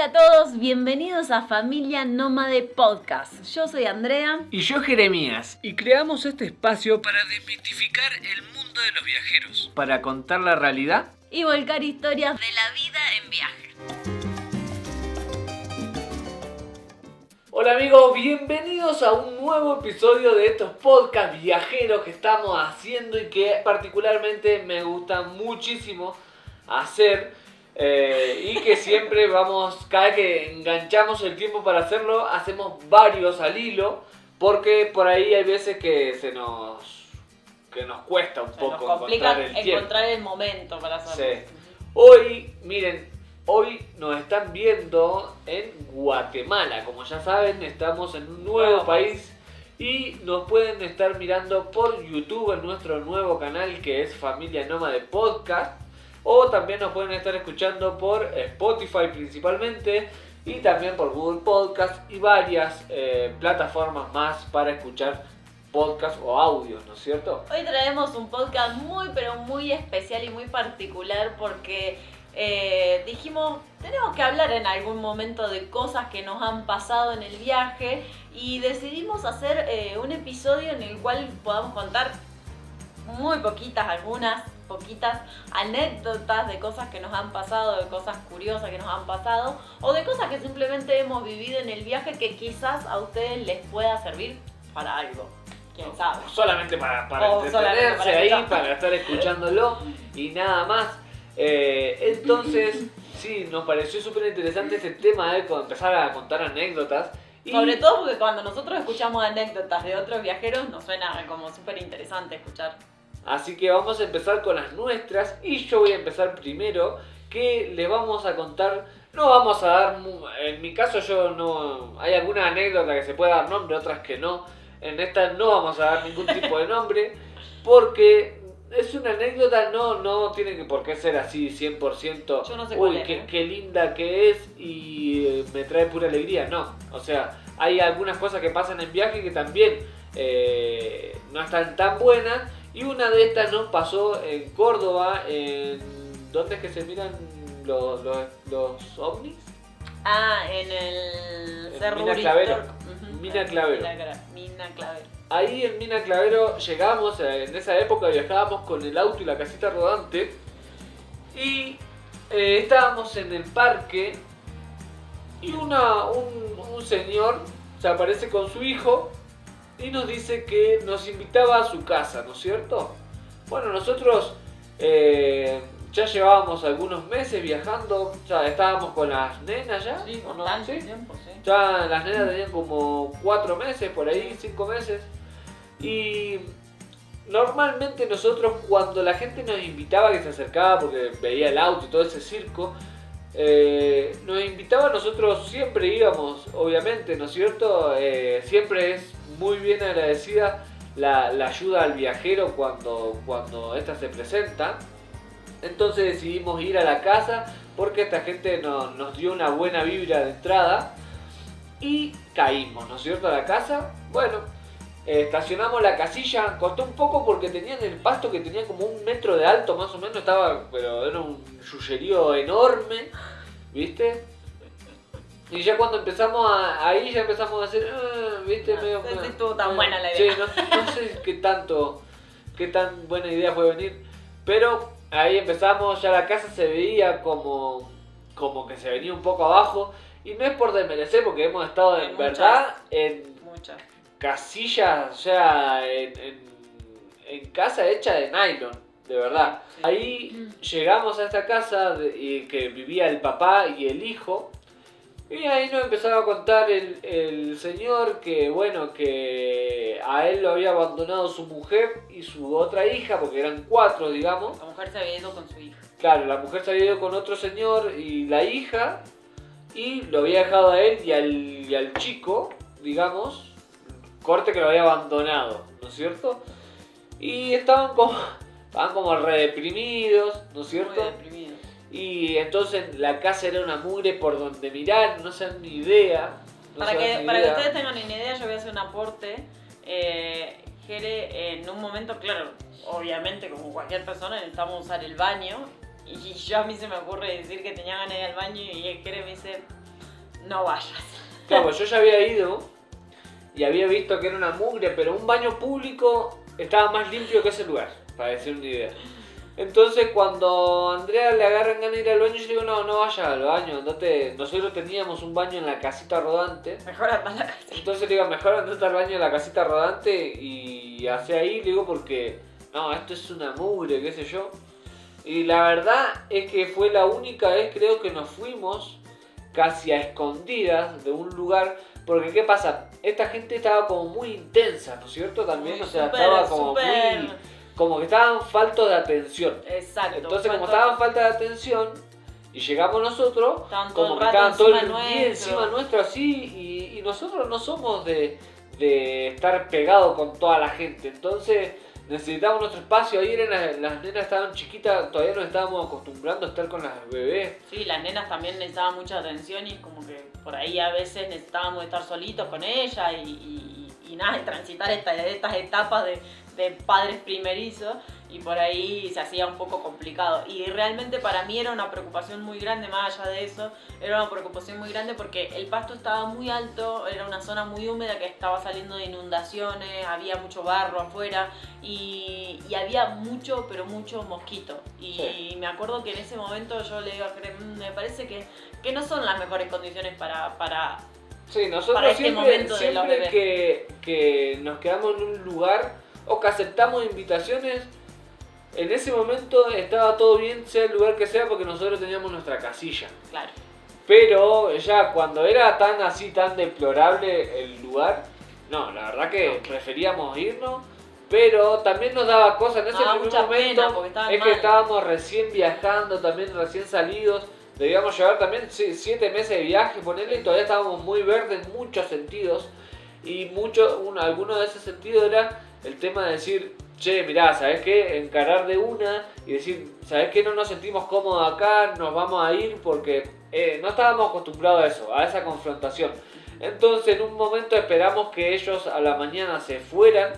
Hola a todos, bienvenidos a Familia Nómade Podcast. Yo soy Andrea. Y yo Jeremías. Y creamos este espacio para desmitificar el mundo de los viajeros. Para contar la realidad Y volcar historias de la vida en viaje. Hola amigos, bienvenidos a un nuevo episodio de estos podcasts viajeros que estamos haciendo y que particularmente me gusta muchísimo hacer. Y que siempre cada vez que enganchamos el tiempo para hacerlo, hacemos varios al hilo, porque por ahí hay veces que nos cuesta un poco nos complica encontrar el momento para hacerlo. Sí. Hoy nos están viendo en Guatemala. Como ya saben, estamos en un nuevo país y nos pueden estar mirando por YouTube en nuestro nuevo canal que es Familia Nómade Podcast. O también nos pueden estar escuchando por Spotify principalmente y también por Google Podcast y varias plataformas más para escuchar podcast o audios, ¿no es cierto? Hoy traemos un podcast muy especial y muy particular porque dijimos, tenemos que hablar en algún momento de cosas que nos han pasado en el viaje y decidimos hacer un episodio en el cual podamos contar algunas poquitas anécdotas de cosas que nos han pasado, de cosas curiosas que nos han pasado o de cosas que simplemente hemos vivido en el viaje que quizás a ustedes les pueda servir para algo. ¿Quién sabe? Solamente para entretenerse para estar escuchándolo y nada más. Entonces, sí, nos pareció súper interesante este tema de empezar a contar anécdotas. Sobre todo porque cuando nosotros escuchamos anécdotas de otros viajeros nos suena como súper interesante escuchar. Así que vamos a empezar con las nuestras y yo voy a empezar primero, que les vamos a contar, no vamos a dar, en mi caso hay alguna anécdota que se puede dar nombre, otras que no, en esta no vamos a dar ningún tipo de nombre, porque es una anécdota, no tiene por qué ser así 100%, yo no sé qué linda que es y me trae pura alegría, no, o sea, hay algunas cosas que pasan en viaje que también no están tan buenas. Y una de estas nos pasó en Córdoba, ¿dónde es que se miran los ovnis? En el Cerro Mina Clavero. Mina Clavero. Ahí en Mina Clavero llegamos, en esa época viajábamos con el auto y la casita rodante. Y estábamos en el parque y un señor se aparece con su hijo y nos dice que nos invitaba a su casa, ¿no es cierto? Bueno, nosotros ya llevábamos algunos meses viajando, ya estábamos con las nenas ya, sí, ¿o no? ¿Sí? Tiempo, sí. Ya las nenas tenían como 4 meses, por ahí, 5 meses. Y normalmente nosotros cuando la gente nos invitaba, que se acercaba porque veía el auto y todo ese circo, nos invitaba, nosotros siempre íbamos, obviamente, ¿no es cierto? Siempre es muy bien agradecida la ayuda al viajero cuando esta se presenta. Entonces decidimos ir a la casa porque esta gente nos dio una buena vibra de entrada y caímos, ¿no es cierto? A la casa. Bueno, estacionamos la casilla, costó un poco porque tenían el pasto que tenía como 1 metro de alto más o menos, pero era un yuyerío enorme, ¿viste? Y ya cuando empezamos ahí ya empezamos a hacer, ¿viste? No sé si estuvo tan buena la idea. Sí, no sé qué tan buena idea fue venir, pero ahí empezamos, ya la casa se veía como que se venía un poco abajo, y no es por desmerecer porque hemos estado en muchas casillas, o sea, en casa hecha de nylon, de verdad. Sí. Ahí llegamos a esta casa y que vivía el papá y el hijo. Y ahí nos empezaba a contar el señor que, bueno, que a él lo había abandonado su mujer y su otra hija, porque eran 4, digamos. La mujer se había ido con su hija. Claro, la mujer se había ido con otro señor y la hija, y lo había dejado a él y al chico, digamos, corte que lo había abandonado, ¿no es cierto? Y estaban como re deprimidos, ¿no es cierto? Muy deprimidos. Y entonces la casa era una mugre por donde mirar, no se dan ni idea. Para que ustedes tengan una idea, yo voy a hacer un aporte. Jere, en un momento, claro, obviamente como cualquier persona necesitamos usar el baño. Y a mí se me ocurre decir que tenía ganas de ir al baño y Jere me dice, no vayas. Claro, yo ya había ido y había visto que era una mugre, pero un baño público estaba más limpio que ese lugar, para decir una idea. Entonces cuando a Andrea le agarran ganas de ir al baño, yo digo, no vayas al baño, andate. Nosotros teníamos un baño en la casita rodante. Mejor anda a la casa. Entonces le digo, mejor andate al baño en la casita rodante y hacia ahí, le digo, porque no, esto es una mugre, qué sé yo. Y la verdad es que fue la única vez, creo, que nos fuimos casi a escondidas de un lugar. Porque ¿qué pasa? Esta gente estaba como muy intensa, ¿no es cierto? También, Muy o sea, súper, estaba como súper. muy... Como que estaban faltos de atención. Exacto. Entonces, como estaban falta de atención y llegamos nosotros, Estaban todo como el que rato estaban todo el encima día nuestro. encima nuestro así, y nosotros no somos de estar pegados con toda la gente. Entonces necesitamos nuestro espacio. Ahí las nenas estaban chiquitas, todavía nos estábamos acostumbrando a estar con las bebés. Sí, las nenas también necesitaban mucha atención y como que por ahí a veces necesitábamos estar solitos con ella y nada, y transitar estas etapas de padres primerizos, y por ahí se hacía un poco complicado. Y realmente para mí era una preocupación muy grande, más allá de eso, era una preocupación muy grande porque el pasto estaba muy alto, era una zona muy húmeda que estaba saliendo de inundaciones, había mucho barro afuera y había mucho, pero mucho mosquito. Y Sí. me acuerdo que en ese momento yo le digo a Crem, me parece que no son las mejores condiciones para Sí, nosotros para este siempre, momento de los siempre bebés. que nos quedamos en un lugar o que aceptamos invitaciones, en ese momento estaba todo bien, sea el lugar que sea, porque nosotros teníamos nuestra casilla. Claro. Pero ya cuando era tan así, tan deplorable el lugar, no, la verdad que preferíamos irnos. Pero también nos daba cosas en ese Daba primer mucha pena momento, porque estaban es que mal. estábamos recién viajando, también recién salidos. Debíamos llevar también 7 meses de viaje, ponerle, y todavía estábamos muy verdes en muchos sentidos. Y alguno de esos sentidos era el tema de decir, che, mirá, ¿sabés qué? Encarar de una y decir, ¿sabés qué? No nos sentimos cómodos acá, nos vamos a ir, porque no estábamos acostumbrados a eso, a esa confrontación. Entonces en un momento esperamos que ellos a la mañana se fueran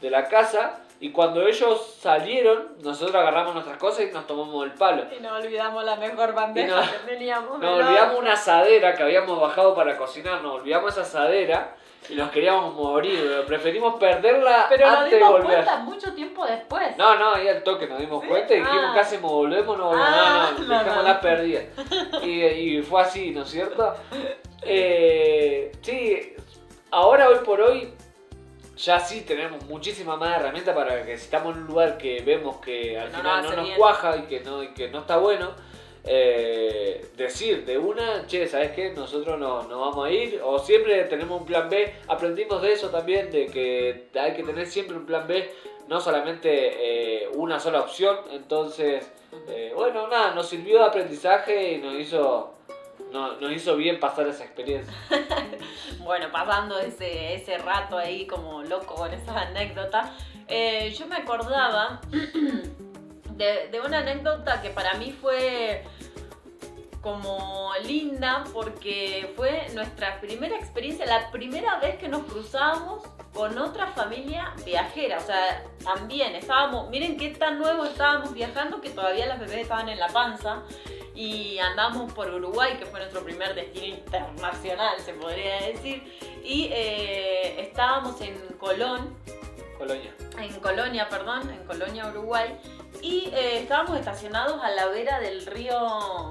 de la casa, y cuando ellos salieron, nosotros agarramos nuestras cosas y nos tomamos el palo. Y no olvidamos la mejor bandeja que teníamos. Nos olvidamos una asadera que habíamos bajado para cocinar, nos olvidamos esa asadera y nos queríamos morir, pero preferimos perderla Pero nos antes de dimos volver. cuenta mucho tiempo después. No, ahí al toque nos dimos ¿Sí? cuenta y dijimos, Ah. ¿qué hacemos? ¿Volvemos? No, dejémosla perdida. Y fue así, ¿no es cierto? Sí, ahora, hoy por hoy, ya sí tenemos muchísima más herramientas para que si estamos en un lugar que vemos que al No final nos no hace nos bien. cuaja y que no está bueno, decir de una, che, ¿sabes qué? Nosotros no vamos a ir, o siempre tenemos un plan B. Aprendimos de eso también, de que hay que tener siempre un plan B, no solamente una sola opción. Entonces, bueno, nada, nos sirvió de aprendizaje y nos hizo bien pasar esa experiencia. Bueno, pasando ese rato ahí como loco con esas anécdotas, yo me acordaba de una anécdota que para mí fue como linda porque fue nuestra primera experiencia, la primera vez que nos cruzábamos con otra familia viajera. O sea, también estábamos, miren qué tan nuevo estábamos viajando que todavía las bebés estaban en la panza. Y andamos por Uruguay, que fue nuestro primer destino internacional, se podría decir. Y estábamos en Colonia, Uruguay. Y estábamos estacionados a la vera del río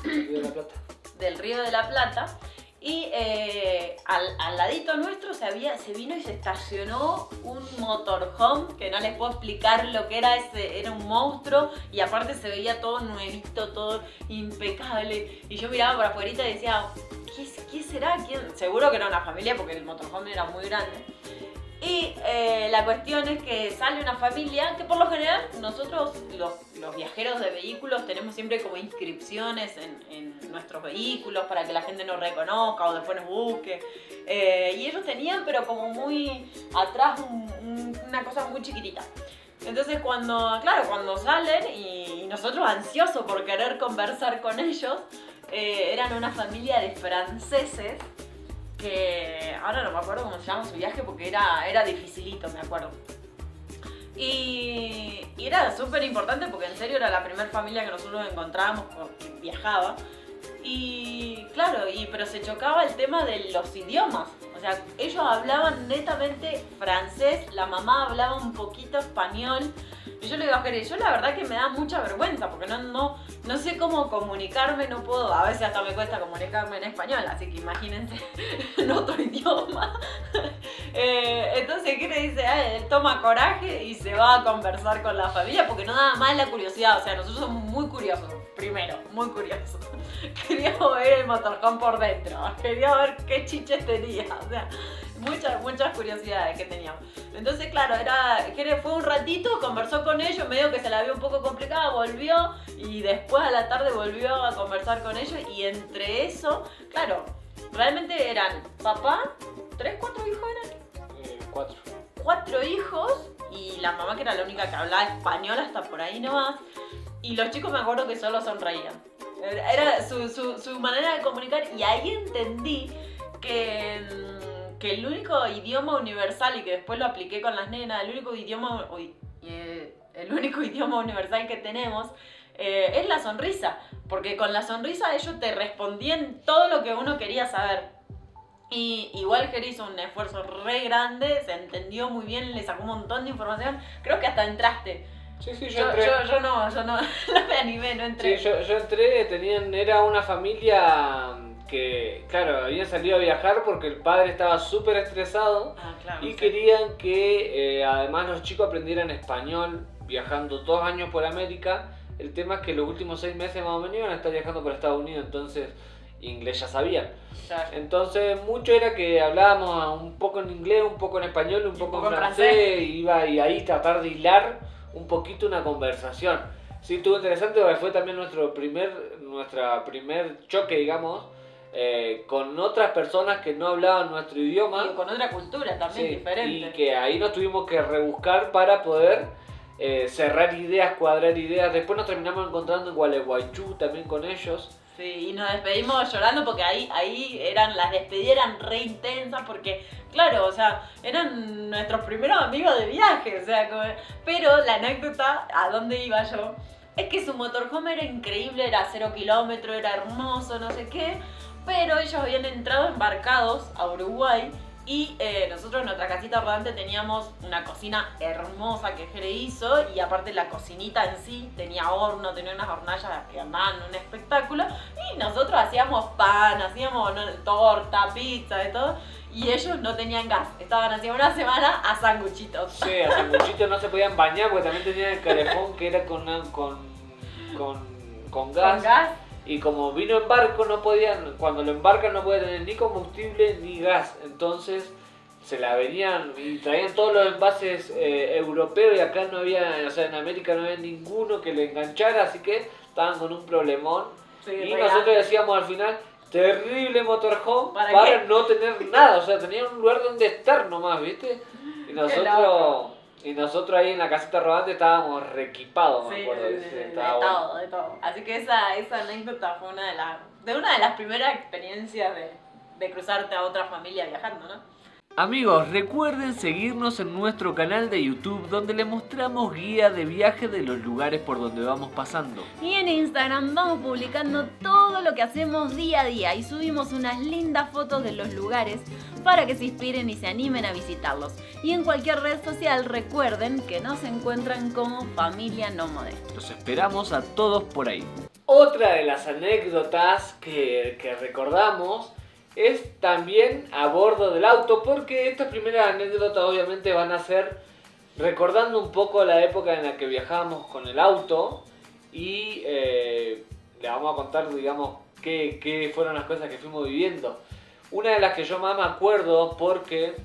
Río de la Plata. del Río de la Plata. Y al ladito nuestro se vino y se estacionó un motorhome que no les puedo explicar lo que era era un monstruo, y aparte se veía todo nuevito, todo impecable, y yo miraba por afuera y decía, ¿qué será? Seguro que era una familia porque el motorhome era muy grande. Y la cuestión es que sale una familia que por lo general nosotros los viajeros de vehículos tenemos siempre como inscripciones en nuestros vehículos para que la gente nos reconozca o después nos busque. Y ellos tenían pero como muy atrás una cosa muy chiquitita. Entonces cuando salen y nosotros ansiosos por querer conversar con ellos, eran una familia de franceses que ahora no me acuerdo cómo se llama su viaje porque era dificilito, me acuerdo. Y era súper importante porque en serio era la primera familia que nosotros encontrábamos que viajaba. Y claro, pero se chocaba el tema de los idiomas. O sea, ellos hablaban netamente francés, la mamá hablaba un poquito español. Y yo le digo a Jerry, yo la verdad que me da mucha vergüenza porque no sé cómo comunicarme, no puedo, a veces hasta me cuesta comunicarme en español, así que imagínense en otro idioma. Entonces Jerry dice, él toma coraje y se va a conversar con la familia porque no da más la curiosidad, o sea, nosotros somos muy curiosos, primero, muy curiosos. Queríamos ver el motorhome por dentro, queríamos ver qué chiches tenía, o sea, muchas curiosidades que teníamos. Entonces, claro, Jere fue un ratito, conversó con ellos, medio que se la vio un poco complicada, volvió y después a la tarde volvió a conversar con ellos y entre eso, claro, realmente eran papá, 3, 4 hijos eran. 4. 4 hijos y la mamá que era la única que hablaba español hasta por ahí nomás. Y los chicos me acuerdo que solo sonreían. Era su manera de comunicar y ahí entendí que el único idioma universal, y que después lo apliqué con las nenas, el único idioma universal que tenemos es la sonrisa. Porque con la sonrisa ellos te respondían todo lo que uno quería saber. Y igual Jerry hizo un esfuerzo re grande, se entendió muy bien, le sacó un montón de información. Creo que hasta entraste. Sí, yo entré. Yo no me animé, no entré. Sí, yo entré, era una familia que, claro, habían salido a viajar porque el padre estaba súper estresado claro, y sí. querían que además los chicos aprendieran español viajando 2 años por América. El tema es que los últimos 6 meses más o menos iban a estar viajando por Estados Unidos, entonces inglés ya sabían. Claro. Entonces mucho era que hablábamos un poco en inglés, un poco en español, un poco en francés, y ahí tratar de hilar un poquito una conversación. Sí, estuvo interesante porque fue también nuestra primer choque, digamos, con otras personas que no hablaban nuestro idioma. Y con otra cultura también, sí, diferente. Y que ahí nos tuvimos que rebuscar para poder cerrar ideas, cuadrar ideas. Después nos terminamos encontrando en Gualeguaychú también con ellos. Sí, y nos despedimos llorando porque ahí las despedidas eran re intensas porque, claro, o sea, eran nuestros primeros amigos de viaje, o sea, pero la anécdota, a dónde iba yo, es que su motorhome era increíble, era 0 kilómetros, era hermoso, no sé qué, pero ellos habían entrado embarcados a Uruguay y nosotros en nuestra casita rodante teníamos una cocina hermosa que Jere hizo y aparte la cocinita en sí tenía horno, tenía unas hornallas que andaban un espectáculo y nosotros hacíamos pan, hacíamos torta, pizza, de todo y ellos no tenían gas, estaban hace una semana a sanguchitos. Sí, a sanguchitos no se podían bañar porque también tenían el calefón que era con gas. ¿Con gas? Y como vino en barco, no podían, cuando lo embarcan no puede tener ni combustible ni gas. Entonces se la venían y traían todos los envases europeos y acá no había, o sea, en América no había ninguno que le enganchara, así que estaban con un problemón. Sí, y nosotros decíamos al final, terrible motorhome para no tener nada, o sea, tenían un lugar donde estar nomás, ¿viste? Y nosotros ahí en la casita rodante estábamos reequipados, me acuerdo. De todo. Así que esa anécdota fue una de las primeras experiencias de cruzarte a otra familia viajando, ¿no? Amigos, recuerden seguirnos en nuestro canal de YouTube donde les mostramos guía de viaje de los lugares por donde vamos pasando. Y en Instagram vamos publicando todo lo que hacemos día a día y subimos unas lindas fotos de los lugares para que se inspiren y se animen a visitarlos. Y en cualquier red social recuerden que nos encuentran como Familia Nómade. Los esperamos a todos por ahí. Otra de las anécdotas que recordamos es también a bordo del auto, porque estas primeras anécdotas obviamente van a ser recordando un poco la época en la que viajábamos con el auto y le vamos a contar, digamos, qué fueron las cosas que fuimos viviendo. Una de las que yo más me acuerdo, porque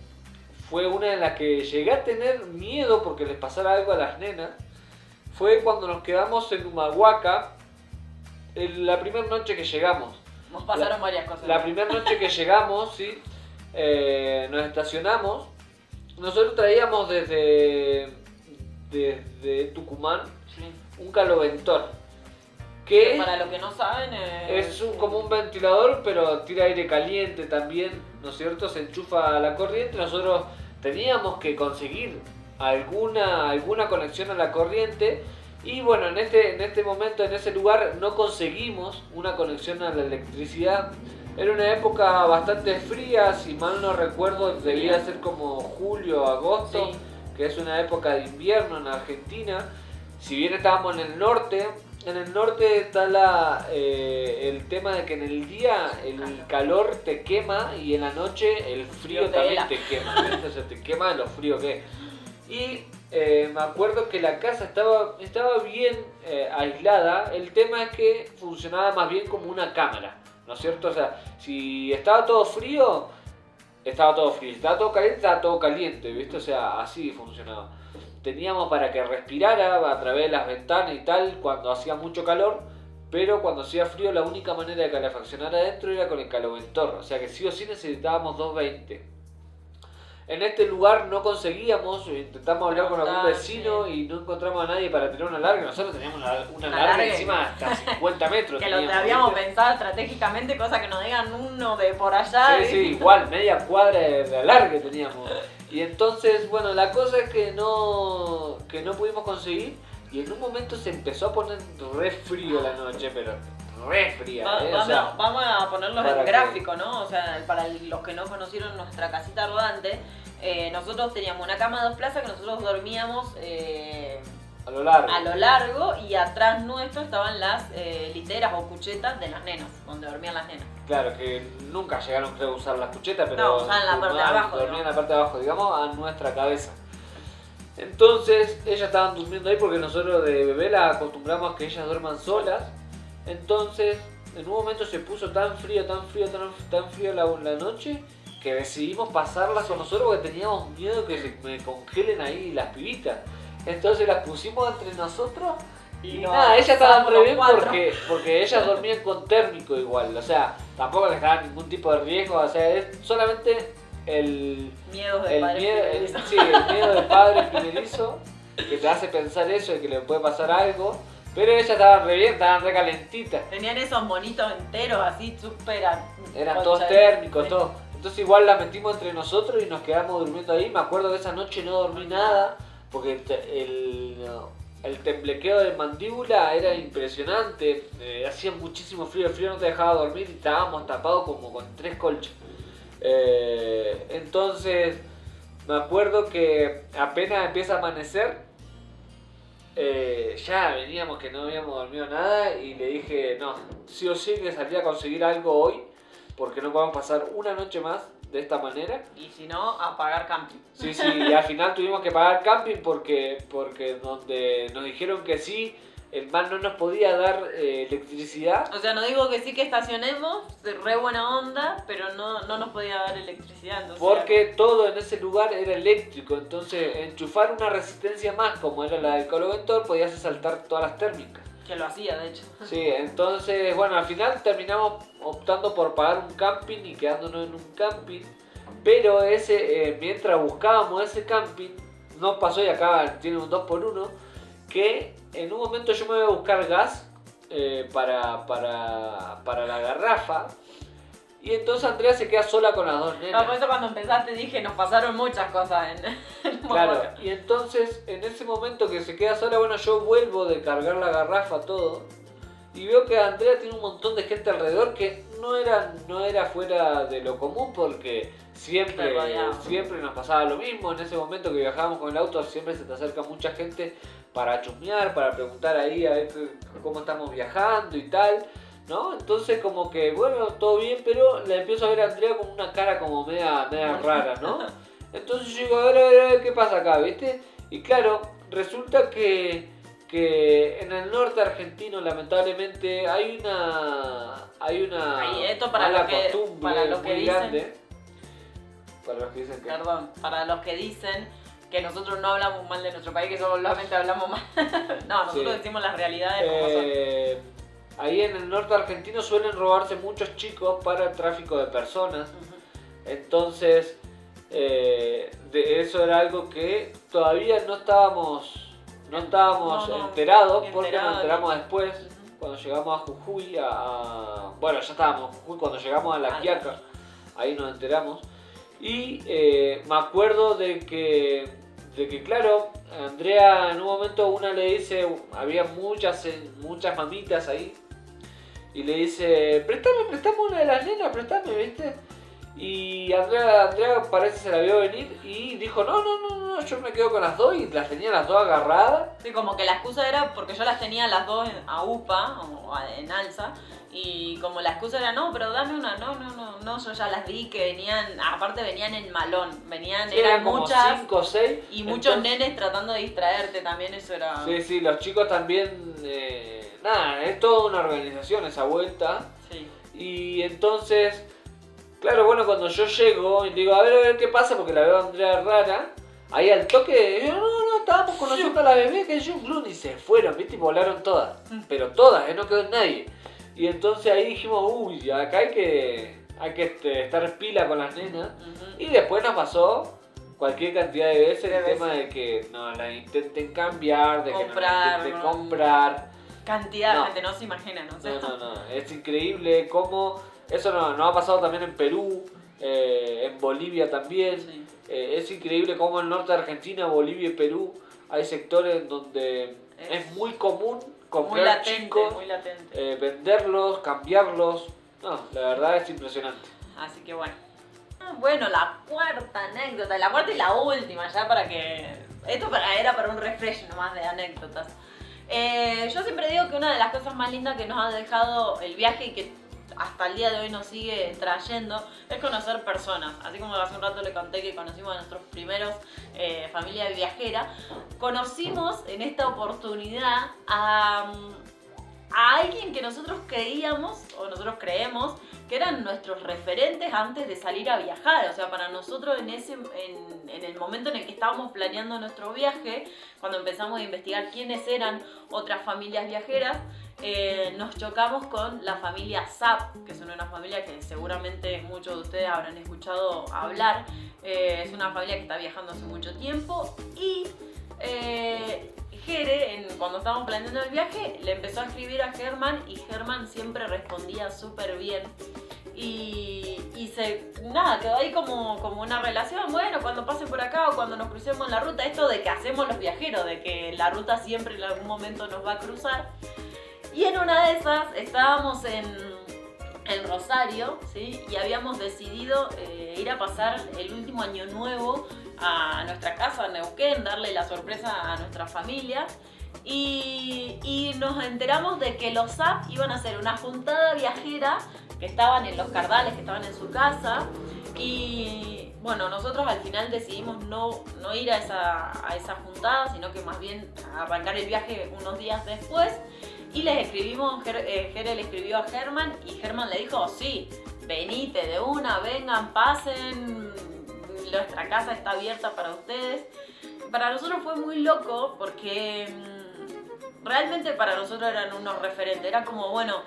fue una de las que llegué a tener miedo porque les pasara algo a las nenas, fue cuando nos quedamos en Humahuaca, la primera noche que llegamos. Nos pasaron varias cosas. La primera noche que llegamos, sí, nos estacionamos. Nosotros traíamos desde Tucumán un caloventor. Que para los que no saben es como un ventilador, pero tira aire caliente también, ¿no es cierto? Se enchufa a la corriente. Nosotros teníamos que conseguir alguna conexión a la corriente Y bueno, en este momento, en ese lugar, no conseguimos una conexión a la electricidad. Era una época bastante fría, si mal no recuerdo, debía ser como julio o agosto, Sí. que es una época de invierno en Argentina. Si bien estábamos en el norte está el tema de que en el día el calor te quema y en la noche el frío también te quema, ¿viste? O sea, te quema de lo frío que es. Y me acuerdo que la casa estaba bien aislada. El tema es que funcionaba más bien como una cámara, ¿no es cierto? O sea, si estaba todo frío, estaba todo frío. Si estaba todo caliente, estaba todo caliente, ¿viste? O sea, así funcionaba. Teníamos para que respirara a través de las ventanas y tal cuando hacía mucho calor, pero cuando hacía frío la única manera de calefaccionar adentro era con el caloventor. O sea que sí o sí necesitábamos 220. En este lugar no conseguíamos, intentamos hablar con algún vecino y no encontramos a nadie para tener una larga. Nosotros teníamos una larga encima hasta 50 metros. Que lo habíamos pensado estratégicamente, cosa que nos digan uno de por allá. Sí, igual, media cuadra de alargue teníamos. Y entonces, bueno, la cosa es que no pudimos conseguir y en un momento se empezó a poner re frío la noche, pero re fría. Vamos a ponerlo en gráfico, ¿no? O sea, para los que no conocieron nuestra casita rodante, nosotros teníamos una cama de 2 plazas que nosotros dormíamos a lo largo y atrás nuestro estaban las literas o cuchetas de las nenas, donde dormían las nenas. Claro, que nunca llegaron creo a usar las cuchetas, pero no, usaban la parte de abajo. Dormían en la parte de abajo, digamos, a nuestra cabeza. Entonces, ellas estaban durmiendo ahí porque nosotros de bebé las acostumbramos a que ellas duerman solas. Entonces, en un momento se puso tan frío la noche que decidimos pasarlas con nosotros porque teníamos miedo que se me congelen ahí las pibitas. Entonces las pusimos entre nosotros y nada, ellas estaban re bien porque ellas dormían con térmico igual. O sea, tampoco les daba ningún tipo de riesgo. O sea, es solamente el miedo del padre primerizo que te hace pensar eso, de que le puede pasar algo. Pero ellas estaban re bien, estaban re calentitas. Tenían esos monitos enteros así, súper... Eran todos térmicos, todo. Entonces igual las metimos entre nosotros y nos quedamos durmiendo ahí. Me acuerdo que esa noche no dormí nada, porque el temblequeo de mandíbula era impresionante. Hacía muchísimo frío, el frío no te dejaba dormir y estábamos tapados como con 3 colchas. Entonces me acuerdo que apenas empieza a amanecer, ya veníamos que no habíamos dormido nada y le dije, no, sí o sí que salí a conseguir algo hoy porque no podemos pasar una noche más de esta manera. Y si no, a pagar camping. Sí, y al final tuvimos que pagar camping porque donde nos dijeron que sí, el man no nos podía dar electricidad. O sea, no digo que sí que estacionemos, de re buena onda, pero no nos podía dar electricidad. Entonces porque todo en ese lugar era eléctrico, entonces enchufar una resistencia más como era la del caloventor podía hacer saltar todas las térmicas. Que lo hacía, de hecho. Sí, entonces, bueno, al final terminamos optando por pagar un camping y quedándonos en un camping. Pero mientras buscábamos ese camping, nos pasó, y acá tiene un 2x1, que en un momento yo me voy a buscar gas para la garrafa. Y entonces Andrea se queda sola con las 2 nenas. No, por eso cuando empezaste dije, nos pasaron muchas cosas en Claro, y entonces en ese momento que se queda sola, bueno, yo vuelvo de cargar la garrafa, todo. Y veo que Andrea tiene un montón de gente alrededor que no era fuera de lo común porque siempre nos pasaba lo mismo. En ese momento que viajábamos con el auto siempre se te acerca mucha gente para chusmear, para preguntar ahí a ver cómo estamos viajando y tal, ¿no? Entonces como que, bueno, todo bien, pero la empiezo a ver a Andrea con una cara como media rara, ¿no? Entonces yo digo, a ver, ¿qué pasa acá, viste? Y claro, resulta que en el norte argentino lamentablemente hay una esto para mala lo que, costumbre para los que muy dicen, grande. Para los que dicen que... Perdón, para los que dicen que nosotros no hablamos mal de nuestro país, que solamente hablamos mal. No, nosotros decimos las realidades como son. Ahí en el norte argentino suelen robarse muchos chicos para el tráfico de personas. Entonces, de eso era algo que todavía no estábamos enterados, porque nos enteramos después, cuando llegamos a Jujuy, bueno, ya estábamos en Jujuy, cuando llegamos a La Quiaca, ahí nos enteramos. Y me acuerdo de que claro, Andrea, en un momento una le dice, había muchas mamitas ahí, y le dice, préstame una de las nenas, préstame, ¿viste? Y Andrea parece se la vio venir y dijo, no, yo me quedo con las dos, y las tenía las dos agarradas. Sí, como que la excusa era porque yo las tenía las dos a UPA o en alza, y como la excusa era, no, pero dame una, no, yo ya las vi que venían, aparte venían en malón, Sí, eran como muchas 5 o 6. y muchos nenes tratando de distraerte también, eso era... Sí, los chicos también, nada, es toda una organización esa vuelta. Sí. Y entonces, claro, bueno, cuando yo llego y digo, a ver qué pasa, porque la veo a Andrea rara, ahí al toque, no, estábamos conociendo a la bebé, que yo, y se fueron, ¿viste? Y volaron todas, pero todas, no quedó nadie. Y entonces ahí dijimos, uy, acá hay que estar pila con las nenas. Y después nos pasó cualquier cantidad de veces el tema de que nos la intenten cambiar, de comprar, que nos la intenten comprar. Cantidad de gente, no se imaginan, ¿no? No, es increíble cómo... Eso nos ha pasado también en Perú, en Bolivia también. Sí. Es increíble cómo en el norte de Argentina, Bolivia y Perú hay sectores donde es muy común comprar chicos, muy latente. venderlos, cambiarlos. No, la verdad es impresionante. Así que bueno. Bueno, la cuarta anécdota, la cuarta y la última ya para que... Esto era para un refresh nomás de anécdotas. Yo siempre digo que una de las cosas más lindas que nos ha dejado el viaje y que hasta el día de hoy nos sigue trayendo es conocer personas. Así como hace un rato le conté que conocimos a nuestros primeros familia viajera, conocimos en esta oportunidad a alguien que nosotros creíamos, o nosotros creemos, que eran nuestros referentes antes de salir a viajar. O sea, para nosotros en el momento en el que estábamos planeando nuestro viaje, cuando empezamos a investigar quiénes eran otras familias viajeras, nos chocamos con la familia Zapp, que son una familia que seguramente muchos de ustedes habrán escuchado hablar. Es una familia que está viajando hace mucho tiempo y Jere, cuando estábamos planeando el viaje, le empezó a escribir a Germán y Germán siempre respondía súper bien. Y quedó ahí como una relación. Bueno, cuando pasen por acá o cuando nos crucemos en la ruta, esto de que hacemos los viajeros, de que la ruta siempre en algún momento nos va a cruzar. Y en una de esas estábamos en Rosario, ¿sí? Y habíamos decidido ir a pasar el último año nuevo a nuestra casa en Neuquén, darle la sorpresa a nuestra familia. Y nos enteramos de que los Zapp iban a hacer una juntada viajera, que estaban en Los Cardales, que estaban en su casa. Y bueno, nosotros al final decidimos no ir a esa juntada, sino que más bien arrancar el viaje unos días después. Y les escribimos, Jere le escribió a Germán y Germán le dijo, sí, venite de una, vengan, pasen, nuestra casa está abierta para ustedes. Para nosotros fue muy loco porque realmente para nosotros eran unos referentes. Era como, bueno,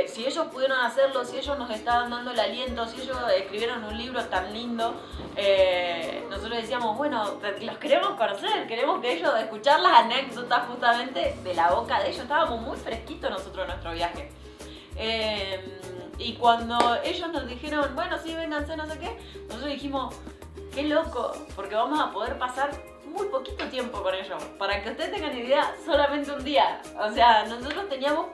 si ellos pudieron hacerlo, si ellos nos estaban dando el aliento, si ellos escribieron un libro tan lindo, nosotros decíamos, bueno, los queremos conocer, queremos que ellos, escuchar las anécdotas justamente de la boca de ellos. Estábamos muy fresquitos nosotros en nuestro viaje. Y cuando ellos nos dijeron, bueno, sí, vénganse, no sé qué, nosotros dijimos, qué loco, porque vamos a poder pasar muy poquito tiempo con ellos. Para que ustedes tengan idea, solamente un día. O sea, nosotros teníamos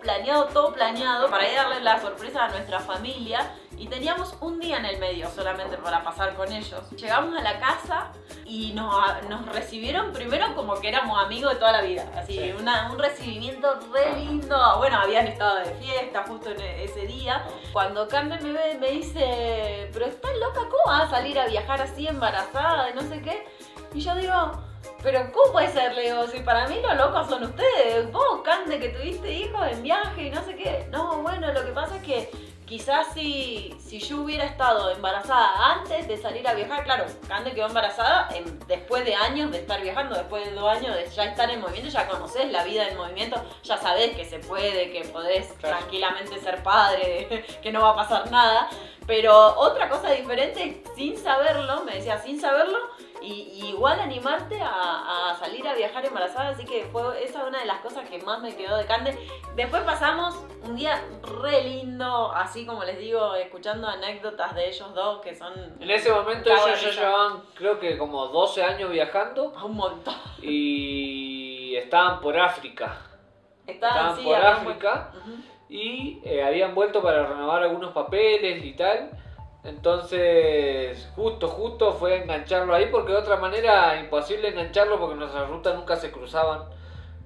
todo planeado para ir a darle la sorpresa a nuestra familia y teníamos un día en el medio solamente para pasar con ellos. Llegamos a la casa y nos recibieron primero como que éramos amigos de toda la vida. Así, sí. Un recibimiento re lindo. Bueno, habían estado de fiesta justo en ese día. Cuando Carmen me ve, me dice, pero estás loca, ¿cómo vas a salir a viajar así embarazada y no sé qué? Y yo digo, pero ¿cómo puede ser? Le digo, si para mí los locos son ustedes. Vos, Cande, que tuviste hijos en viaje y no sé qué. No, bueno, lo que pasa es que quizás si yo hubiera estado embarazada antes de salir a viajar, claro, Cande quedó embarazada después de años de estar viajando, después de 2 años de ya estar en movimiento, ya conocés la vida en movimiento, ya sabés que se puede, que podés tranquilamente ser padre, que no va a pasar nada. Pero otra cosa diferente es sin saberlo, me decía sin saberlo, y igual animarte a salir a viajar embarazada, así que esa es una de las cosas que más me quedó de Cande. Después pasamos un día re lindo, así como les digo, escuchando anécdotas de ellos dos que son... En ese momento ellos ya llevaban creo que como 12 años viajando. Un montón. Y estaban por África. Estaban sí, por África. Y habían vuelto para renovar algunos papeles y tal. Entonces justo fue a engancharlo ahí, porque de otra manera imposible engancharlo, porque nuestras rutas nunca se cruzaban,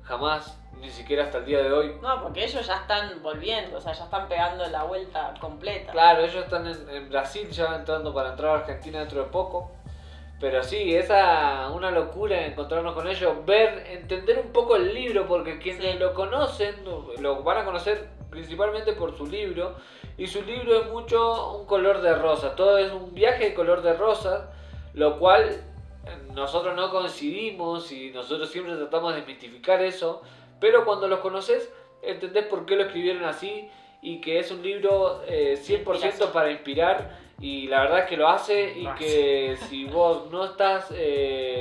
jamás, ni siquiera hasta el día de hoy. No, porque ellos ya están volviendo, o sea, ya están pegando la vuelta completa. Claro, ellos están en Brasil ya entrando para entrar a Argentina dentro de poco. Pero sí, una locura encontrarnos con ellos, entender un poco el libro, porque quienes lo conocen, lo van a conocer principalmente por su libro, y su libro es mucho un color de rosa, todo es un viaje de color de rosa, lo cual nosotros no coincidimos y nosotros siempre tratamos de desmitificar eso, pero cuando los conoces entendés por qué lo escribieron así, y que es un libro 100% para inspirar. Y la verdad es que lo hace, y que si vos no estás,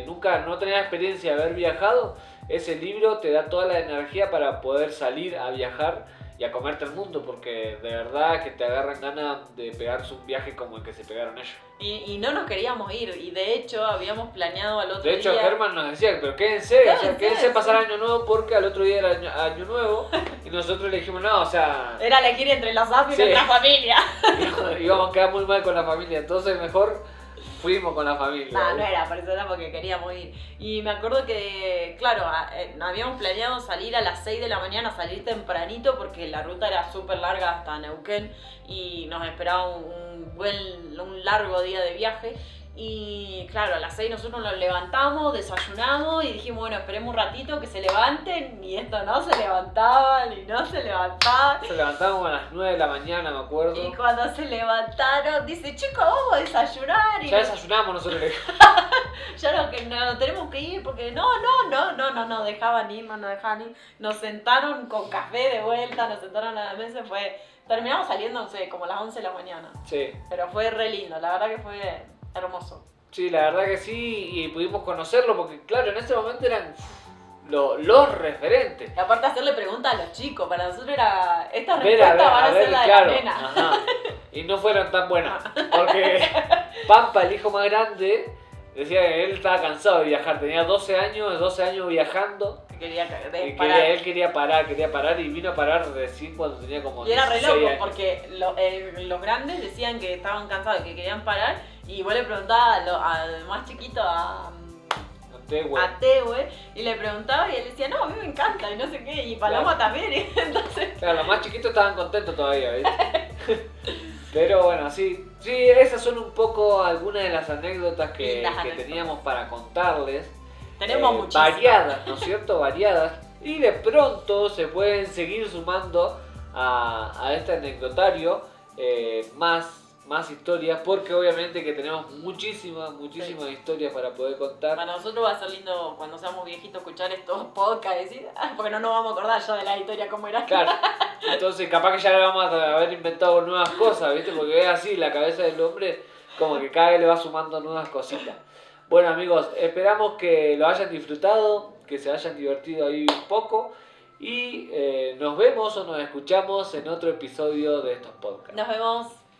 nunca no tenés la experiencia de haber viajado, ese libro te da toda la energía para poder salir a viajar y a comerte el mundo, porque de verdad que te agarran ganas de pegarse un viaje como el que se pegaron ellos. Y no nos queríamos ir, y de hecho habíamos planeado al otro día... De hecho Germán nos decía, pero quédense pasar Año Nuevo, porque al otro día era Año Nuevo, y nosotros le dijimos no, o sea... Era elegir entre los apps y nuestra familia. Íbamos a quedar muy mal con la familia, entonces mejor... Fuimos con la familia. No era por eso, era porque queríamos ir. Y me acuerdo que, claro, habíamos planeado salir a las 6 de la mañana, salir tempranito, porque la ruta era súper larga hasta Neuquén y nos esperaba un largo día de viaje. Y claro, a las 6 nosotros nos levantamos, desayunamos y dijimos, bueno, esperemos un ratito que se levanten, y esto no se levantaban y no se levantaban. Se levantábamos a las 9 de la mañana, me acuerdo. Y cuando se levantaron, dice, chicos, vamos a desayunar. Y ya desayunamos nosotros. ya no tenemos que ir porque no nos dejaban ir, no nos dejaban ir. Nos sentaron con café de vuelta, nos sentaron a la mesa, terminamos saliendo, no sé, como a las 11 de la mañana. Sí. Pero fue re lindo, la verdad que fue hermoso. Sí, la verdad que sí, y pudimos conocerlo, porque claro, en ese momento eran los referentes. Y aparte hacerle preguntas a los chicos, para nosotros era, estas respuestas van a ser la de la nena. Ajá. Y no fueron tan buenas, porque Pampa, el hijo más grande, decía que él estaba cansado de viajar, tenía 12 años viajando. Él quería parar y vino a parar recién cuando tenía como 16 años. Y era re loco, porque los grandes decían que estaban cansados, que querían parar, y vos le preguntabas al más chiquito, a Tehue, y le preguntaba y él decía, no, a mí me encanta, y no sé qué, y Paloma también, y entonces... Claro, los más chiquitos estaban contentos todavía, ¿viste? Pero bueno, sí, esas son un poco algunas de las anécdotas que teníamos para contarles. Tenemos muchísimas. Variadas, ¿no es cierto? Variadas. Y de pronto se pueden seguir sumando a este anecdotario más historias, porque obviamente que tenemos muchísimas historias para poder contar. Para nosotros va a ser lindo cuando seamos viejitos escuchar estos podcasts y decir, porque no nos vamos a acordar ya de la historia como era. Claro, entonces capaz que ya le vamos a haber inventado nuevas cosas, ¿viste? Porque es así, la cabeza del hombre como que cada vez le va sumando nuevas cositas. Bueno amigos, esperamos que lo hayan disfrutado, que se hayan divertido ahí un poco, y nos vemos o nos escuchamos en otro episodio de estos podcasts. Nos vemos.